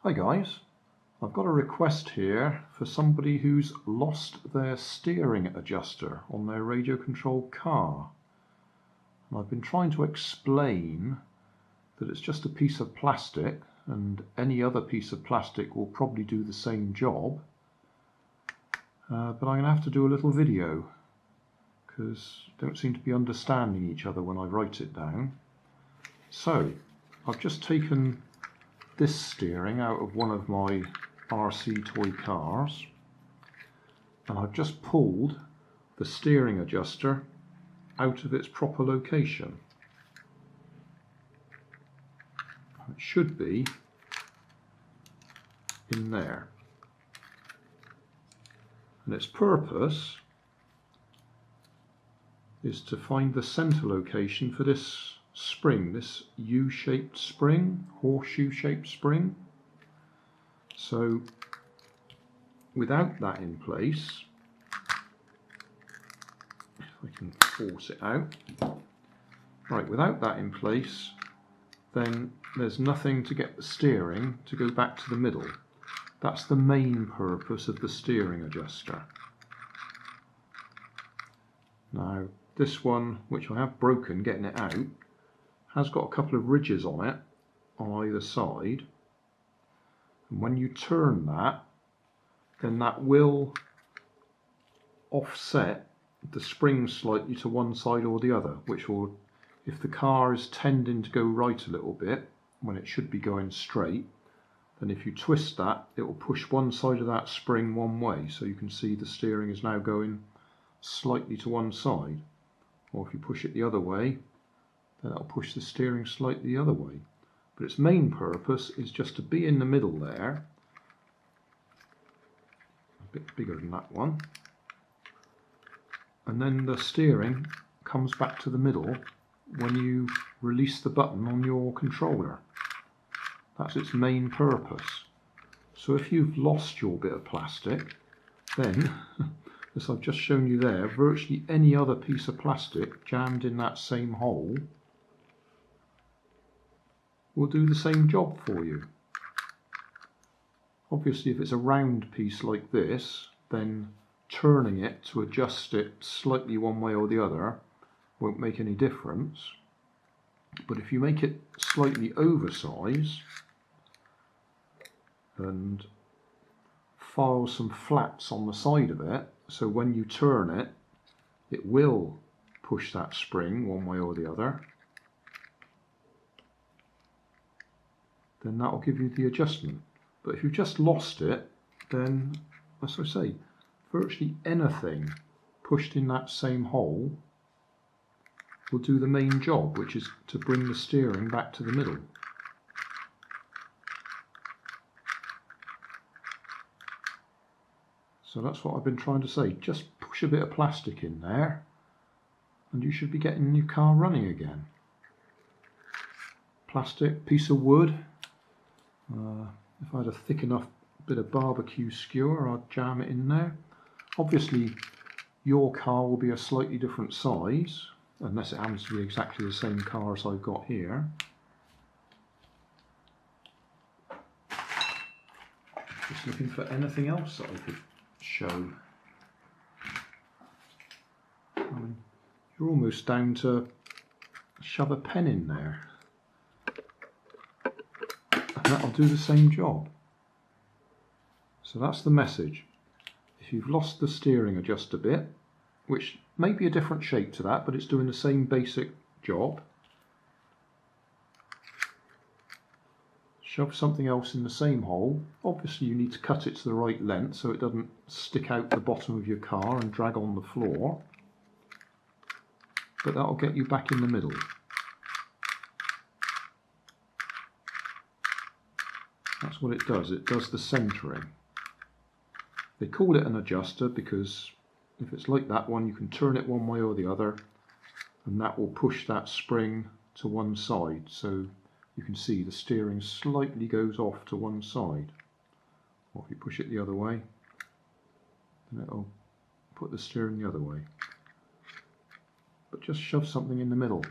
Hi guys, I've got a request here for somebody who's lost their steering adjuster on their radio controlled car. And I've been trying to explain that it's just a piece of plastic and any other piece of plastic will probably do the same job. But I'm going to have to do a little video because I don't seem to be understanding each other when I write it down. So I've just taken this steering out of one of my RC toy cars and I've just pulled the steering adjuster out of its proper location. It should be in there, and its purpose is to find the center location for this spring, this U-shaped spring, horseshoe-shaped spring. So without that in place, if I can force it out, right, without that in place, then there's nothing to get the steering to go back to the middle. That's the main purpose of the steering adjuster. Now this one, which I have broken getting it out, has got a couple of ridges on it on either side, and when you turn that, then that will offset the spring slightly to one side or the other, which will, if the car is tending to go right a little bit when it should be going straight, then if you twist that, it will push one side of that spring one way, so you can see the steering is now going slightly to one side. Or if you push it the other way, then that'll push the steering slightly the other way. But its main purpose is just to be in the middle there, a bit bigger than that one, and then the steering comes back to the middle when you release the button on your controller. That's its main purpose. So if you've lost your bit of plastic, then as I've just shown you there, virtually any other piece of plastic jammed in that same hole will do the same job for you. Obviously, if it's a round piece like this, then turning it to adjust it slightly one way or the other won't make any difference. But if you make it slightly oversized and file some flaps on the side of it, so when you turn it, it will push that spring one way or the other, then that will give you the adjustment. But if you've just lost it, then, as I say, virtually anything pushed in that same hole will do the main job, which is to bring the steering back to the middle. So that's what I've been trying to say. Just push a bit of plastic in there and you should be getting your car running again. Plastic, piece of wood. If I had a thick enough bit of barbecue skewer, I'd jam it in there. Obviously your car will be a slightly different size, unless it happens to be exactly the same car as I've got here. Just looking for anything else that I could show. I mean, you're almost down to shove a pen in there and that'll do the same job. So that's the message. If you've lost the steering adjuster bit, which may be a different shape to that, but it's doing the same basic job, shove something else in the same hole. Obviously you need to cut it to the right length so it doesn't stick out the bottom of your car and drag on the floor, but that'll get you back in the middle. That's what it does the centering. They call it an adjuster because if it's like that one, you can turn it one way or the other and that will push that spring to one side, so you can see the steering slightly goes off to one side. Or if you push it the other way, then it'll put the steering the other way. But just shove something in the middle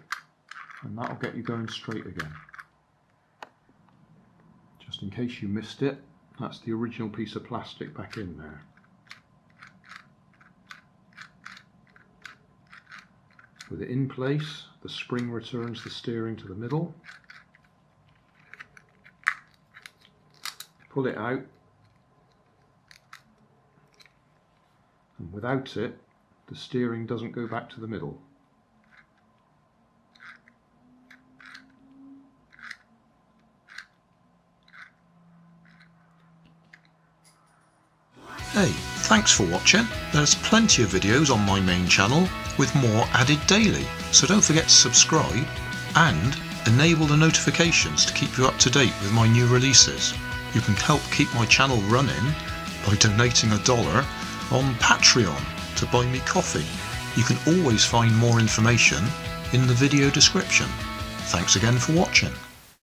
and that'll get you going straight again. just in case you missed it, that's the original piece of plastic back in there. With it in place, the spring returns the steering to the middle. Pull it out, and without it, the steering doesn't go back to the middle. Hey, thanks for watching. There's plenty of videos on my main channel with more added daily, so don't forget to subscribe and enable the notifications to keep you up to date with my new releases. You can help keep my channel running by donating $1 on Patreon to buy me coffee. You can always find more information in the video description. Thanks again for watching.